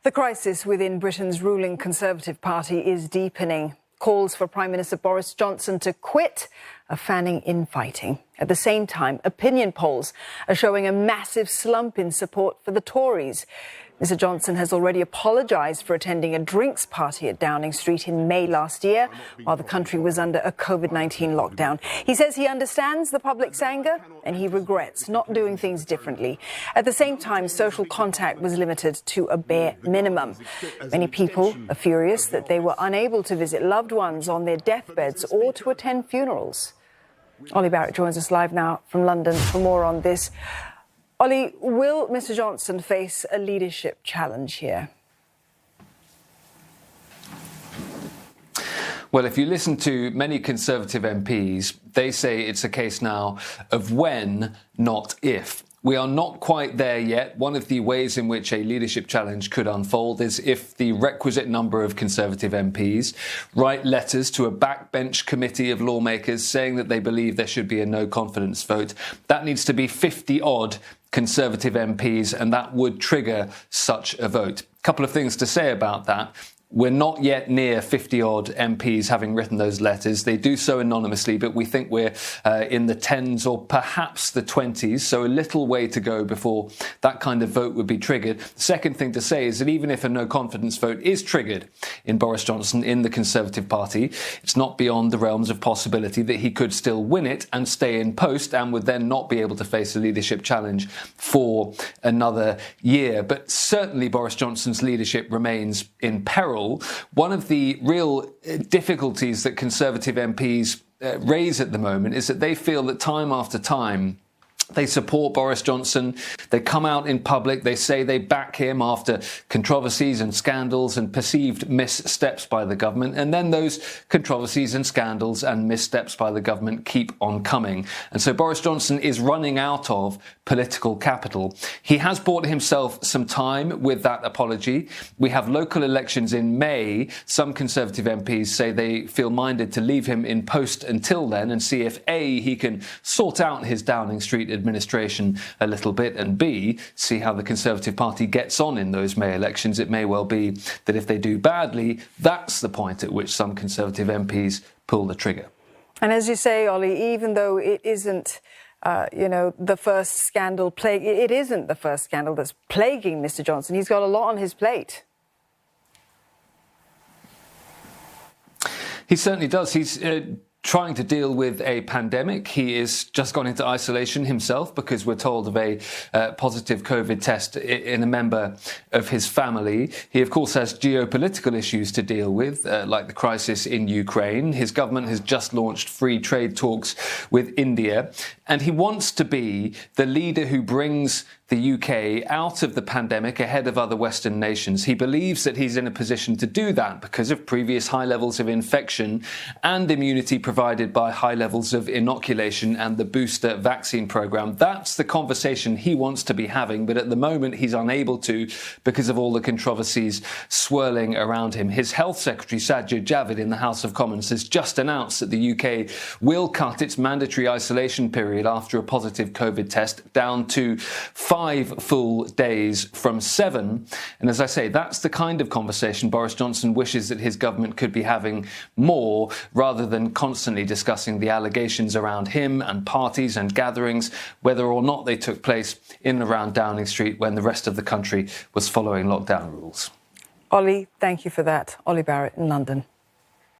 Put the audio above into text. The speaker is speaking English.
The crisis within Britain's ruling Conservative Party is deepening. Calls for Prime Minister Boris Johnson to quit are fanning infighting. At the same time, opinion polls are showing a massive slump in support for the Tories. Mr Johnson has already apologised for attending a drinks party at Downing Street in May last year, while the country was under a COVID-19 lockdown. He says he understands the public's anger and he regrets not doing things differently. At the same time, social contact was limited to a bare minimum. Many people are furious that they were unable to visit loved ones on their deathbeds or to attend funerals. Ollie Barrett joins us live now from London for more on this. Ollie, will Mr Johnson face a leadership challenge here? Well, if you listen to many Conservative MPs, they say it's a case now of when, not if. We are not quite there yet. One of the ways in which a leadership challenge could unfold is if the requisite number of Conservative MPs write letters to a backbench committee of lawmakers saying that they believe there should be a no-confidence vote. That needs to be 50-odd Conservative MPs, and that would trigger such a vote. A couple of things to say about that. We're not yet near 50-odd MPs having written those letters. They do so anonymously, but we think we're in the 10s or perhaps the 20s, so a little way to go before that kind of vote would be triggered. The second thing to say is that even if a no-confidence vote is triggered in Boris Johnson in the Conservative Party, it's not beyond the realms of possibility that he could still win it and stay in post and would then not be able to face a leadership challenge for another year. But certainly Boris Johnson's leadership remains in peril. One of the real difficulties that Conservative MPs raise at the moment is that they feel that time after time they support Boris Johnson, they come out in public, they say they back him after controversies and scandals and perceived missteps by the government, and then those controversies and scandals and missteps by the government keep on coming. And so Boris Johnson is running out of political capital. He has bought himself some time with that apology. We have local elections in May. Some Conservative MPs say they feel minded to leave him in post until then and see if A, he can sort out his Downing Street administration a little bit, and B, see how the Conservative Party gets on in those May elections. It may well be that if they do badly, that's the point at which some Conservative MPs pull the trigger. And as you say, Ollie, even though it isn't the first scandal it isn't the first scandal that's plaguing Mr Johnson. He's got a lot on his plate. He certainly does. He's trying to deal with a pandemic. He is just gone into isolation himself because we're told of a positive COVID test in a member of his family. He, of course, has geopolitical issues to deal with, like the crisis in Ukraine. His government has just launched free trade talks with India, and he wants to be the leader who brings the UK out of the pandemic ahead of other Western nations. He believes that he's in a position to do that because of previous high levels of infection and immunity provided by high levels of inoculation and the booster vaccine program. That's the conversation he wants to be having, but at the moment he's unable to because of all the controversies swirling around him. His Health Secretary, Sajid Javid, in the House of Commons has just announced that the UK will cut its mandatory isolation period after a positive COVID test down to 5 full days from 7. And as I say, that's the kind of conversation Boris Johnson wishes that his government could be having more, rather than constantly discussing the allegations around him and parties and gatherings, whether or not they took place in and around Downing Street when the rest of the country was following lockdown rules. Ollie, thank you for that. Ollie Barrett in London.